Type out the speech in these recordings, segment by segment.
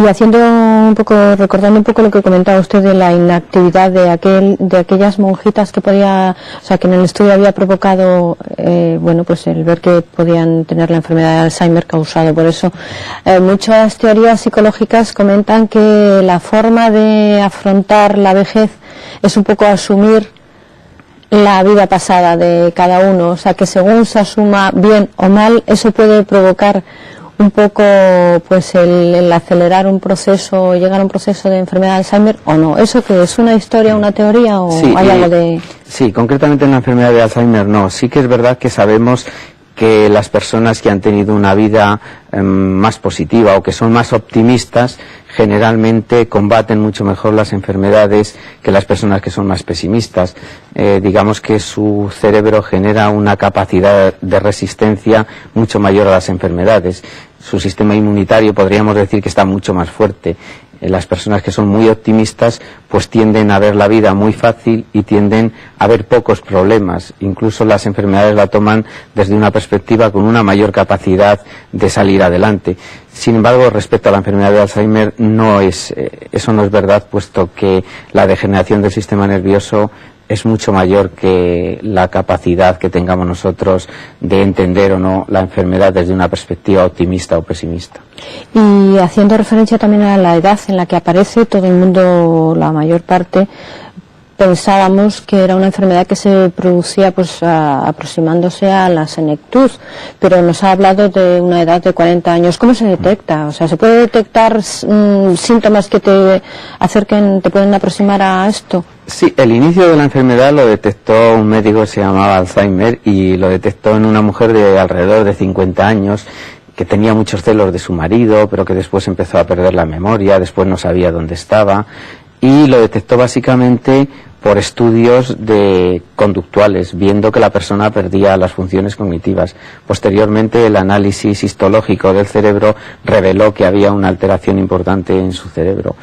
Y haciendo un poco, recordando un poco lo que comentaba usted de la inactividad de aquellas monjitas que podía, o sea, que en el estudio había provocado, bueno, pues el ver que podían tener la enfermedad de Alzheimer causado por eso. Muchas teorías psicológicas comentan que la forma de afrontar la vejez es un poco asumir la vida pasada de cada uno, o sea, que según se asuma bien o mal, eso puede provocar un poco pues el acelerar un proceso, llegar a un proceso de enfermedad de Alzheimer o no. ¿Eso qué es? ¿Una historia, una teoría o sí, hay algo de...? Sí, concretamente en la enfermedad de Alzheimer no. Sí que es verdad que sabemos que las personas que han tenido una vida más positiva o que son más optimistas generalmente combaten mucho mejor las enfermedades que las personas que son más pesimistas. Digamos que su cerebro genera una capacidad de resistencia mucho mayor a las enfermedades. Su sistema inmunitario podríamos decir que está mucho más fuerte. Las personas que son muy optimistas pues tienden a ver la vida muy fácil y tienden a ver pocos problemas. Incluso las enfermedades la toman desde una perspectiva con una mayor capacidad de salir adelante. Sin embargo, respecto a la enfermedad de Alzheimer, eso no es verdad, puesto que la degeneración del sistema nervioso es mucho mayor que la capacidad que tengamos nosotros de entender o no la enfermedad desde una perspectiva optimista o pesimista. Y haciendo referencia también a la edad en la que aparece, todo el mundo, la mayor parte, pensábamos que era una enfermedad que se producía pues aproximándose a la senectud, pero nos ha hablado de una edad de 40 años. ¿Cómo se detecta? O sea, ¿se puede detectar síntomas que te pueden aproximar a esto? Sí, el inicio de la enfermedad lo detectó un médico que se llamaba Alzheimer y lo detectó en una mujer de alrededor de 50 años que tenía muchos celos de su marido, pero que después empezó a perder la memoria, después no sabía dónde estaba, y lo detectó básicamente por estudios conductuales, viendo que la persona perdía las funciones cognitivas. Posteriormente, el análisis histológico del cerebro reveló que había una alteración importante en su cerebro.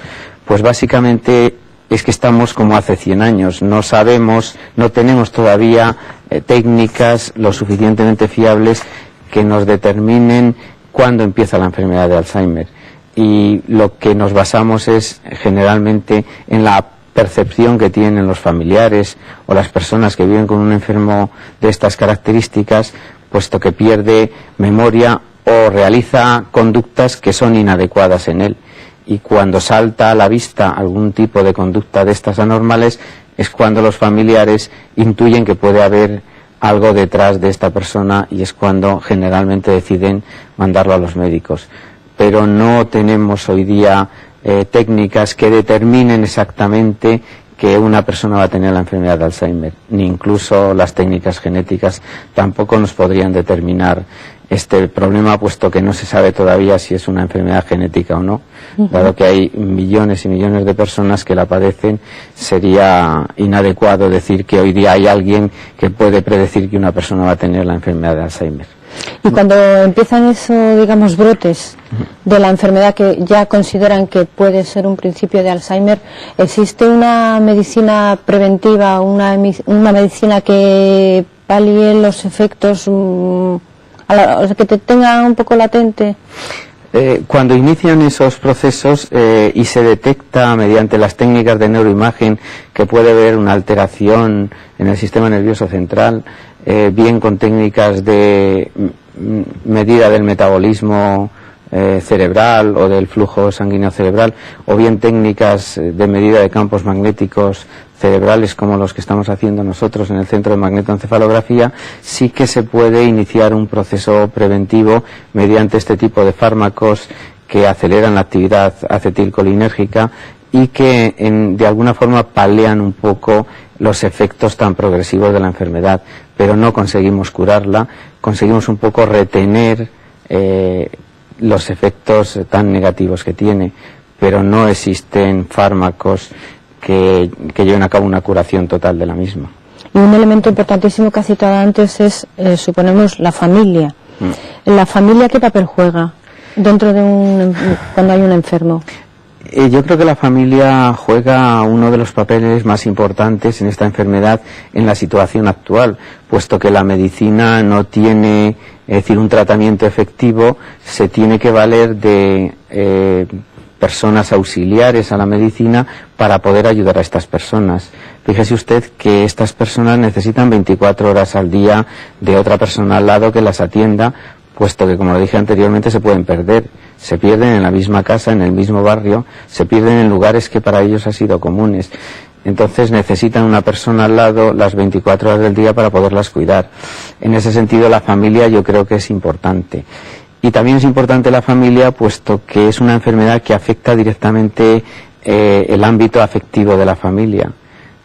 Pues básicamente es que estamos como hace 100 años, no sabemos, no tenemos todavía técnicas lo suficientemente fiables que nos determinen cuándo empieza la enfermedad de Alzheimer. Y lo que nos basamos es generalmente en la percepción que tienen los familiares o las personas que viven con un enfermo de estas características, puesto que pierde memoria o realiza conductas que son inadecuadas en él. Y cuando salta a la vista algún tipo de conducta de estas anormales es cuando los familiares intuyen que puede haber algo detrás de esta persona y es cuando generalmente deciden mandarlo a los médicos. Pero no tenemos hoy día técnicas que determinen exactamente que una persona va a tener la enfermedad de Alzheimer, ni incluso las técnicas genéticas tampoco nos podrían determinar este problema, puesto que no se sabe todavía si es una enfermedad genética o no. Dado que hay millones y millones de personas que la padecen, sería inadecuado decir que hoy día hay alguien que puede predecir que una persona va a tener la enfermedad de Alzheimer. Y cuando empiezan esos, digamos, brotes de la enfermedad que ya consideran que puede ser un principio de Alzheimer, ¿existe una medicina preventiva, una medicina que palíe los efectos, que te tenga un poco latente? Cuando inician esos procesos y se detecta mediante las técnicas de neuroimagen que puede haber una alteración en el sistema nervioso central, bien con técnicas de medida del metabolismo cerebral o del flujo sanguíneo cerebral, o bien técnicas de medida de campos magnéticos cerebrales como los que estamos haciendo nosotros en el centro de magnetoencefalografía, sí que se puede iniciar un proceso preventivo mediante este tipo de fármacos que aceleran la actividad acetilcolinérgica y que de alguna forma palian un poco los efectos tan progresivos de la enfermedad, pero no conseguimos curarla, conseguimos un poco retener los efectos tan negativos que tiene, pero no existen fármacos que lleven a cabo una curación total de la misma. Y un elemento importantísimo que ha citado antes es, suponemos, la familia. ¿La familia qué papel juega dentro de cuando hay un enfermo? Yo creo que la familia juega uno de los papeles más importantes en esta enfermedad en la situación actual, puesto que la medicina no tiene, es decir, un tratamiento efectivo, se tiene que valer de personas auxiliares a la medicina para poder ayudar a estas personas. Fíjese usted que estas personas necesitan 24 horas al día de otra persona al lado que las atienda, puesto que, como lo dije anteriormente, se pueden perder. Se pierden en la misma casa, en el mismo barrio, se pierden en lugares que para ellos han sido comunes. Entonces necesitan una persona al lado las 24 horas del día para poderlas cuidar. En ese sentido, la familia yo creo que es importante. Y también es importante la familia, puesto que es una enfermedad que afecta directamente el ámbito afectivo de la familia.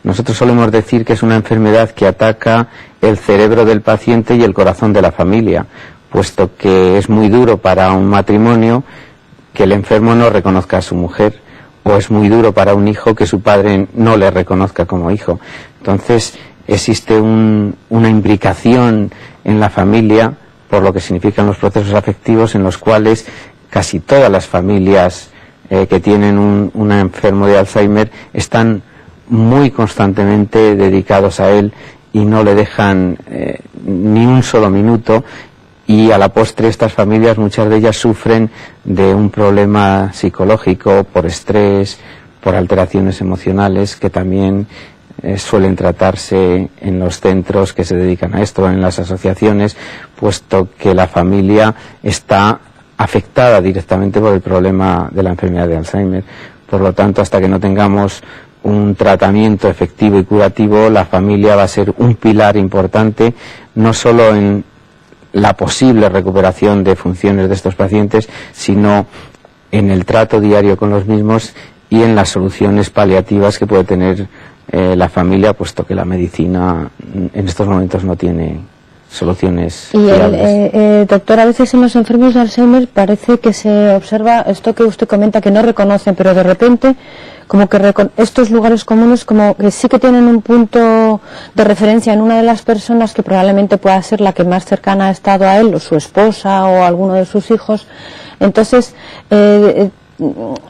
Nosotros solemos decir que es una enfermedad que ataca el cerebro del paciente y el corazón de la familia, puesto que es muy duro para un matrimonio que el enfermo no reconozca a su mujer, o es muy duro para un hijo que su padre no le reconozca como hijo. Entonces existe una imbricación en la familia, por lo que significan los procesos afectivos, en los cuales casi todas las familias que tienen un enfermo de Alzheimer están muy constantemente dedicados a él y no le dejan ni un solo minuto. Y a la postre estas familias, muchas de ellas sufren de un problema psicológico por estrés, por alteraciones emocionales que también suelen tratarse en los centros que se dedican a esto, en las asociaciones, puesto que la familia está afectada directamente por el problema de la enfermedad de Alzheimer. Por lo tanto, hasta que no tengamos un tratamiento efectivo y curativo, la familia va a ser un pilar importante, no solo en la posible recuperación de funciones de estos pacientes, sino en el trato diario con los mismos y en las soluciones paliativas que puede tener la familia, puesto que la medicina en estos momentos no tiene soluciones fiables. Doctor, a veces en los enfermos de Alzheimer parece que se observa esto que usted comenta, que no reconocen, pero de repente como que estos lugares comunes como que sí que tienen un punto de referencia en una de las personas que probablemente pueda ser la que más cercana ha estado a él, o su esposa o alguno de sus hijos. Entonces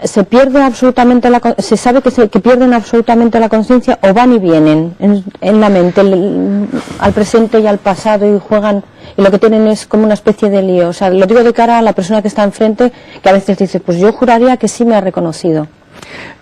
se pierde absolutamente se sabe que pierden absolutamente la conciencia, o van y vienen en la mente al presente y al pasado, y juegan, y lo que tienen es como una especie de lío. O sea, lo digo de cara a la persona que está enfrente, que a veces dice, pues yo juraría que sí me ha reconocido.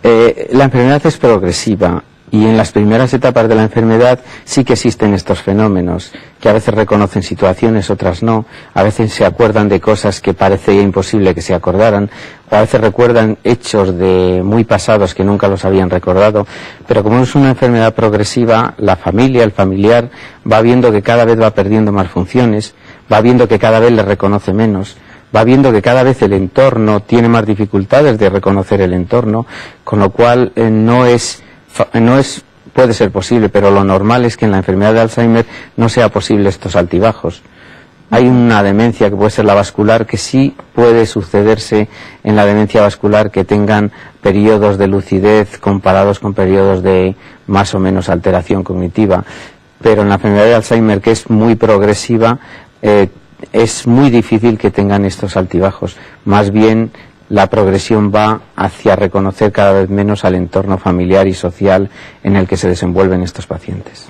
La enfermedad es progresiva y en las primeras etapas de la enfermedad sí que existen estos fenómenos, que a veces reconocen situaciones, otras no, a veces se acuerdan de cosas que parecía imposible que se acordaran, o a veces recuerdan hechos de muy pasados que nunca los habían recordado, pero como es una enfermedad progresiva, la familia, el familiar, va viendo que cada vez va perdiendo más funciones, va viendo que cada vez le reconoce menos, va viendo que cada vez el entorno tiene más dificultades de reconocer el entorno, con lo cual puede ser posible, pero lo normal es que en la enfermedad de Alzheimer no sea posible estos altibajos. Hay una demencia que puede ser la vascular, que sí puede sucederse en la demencia vascular, que tengan periodos de lucidez comparados con periodos de más o menos alteración cognitiva, pero en la enfermedad de Alzheimer, que es muy progresiva, es muy difícil que tengan estos altibajos. Más bien la progresión va hacia reconocer cada vez menos al entorno familiar y social en el que se desenvuelven estos pacientes.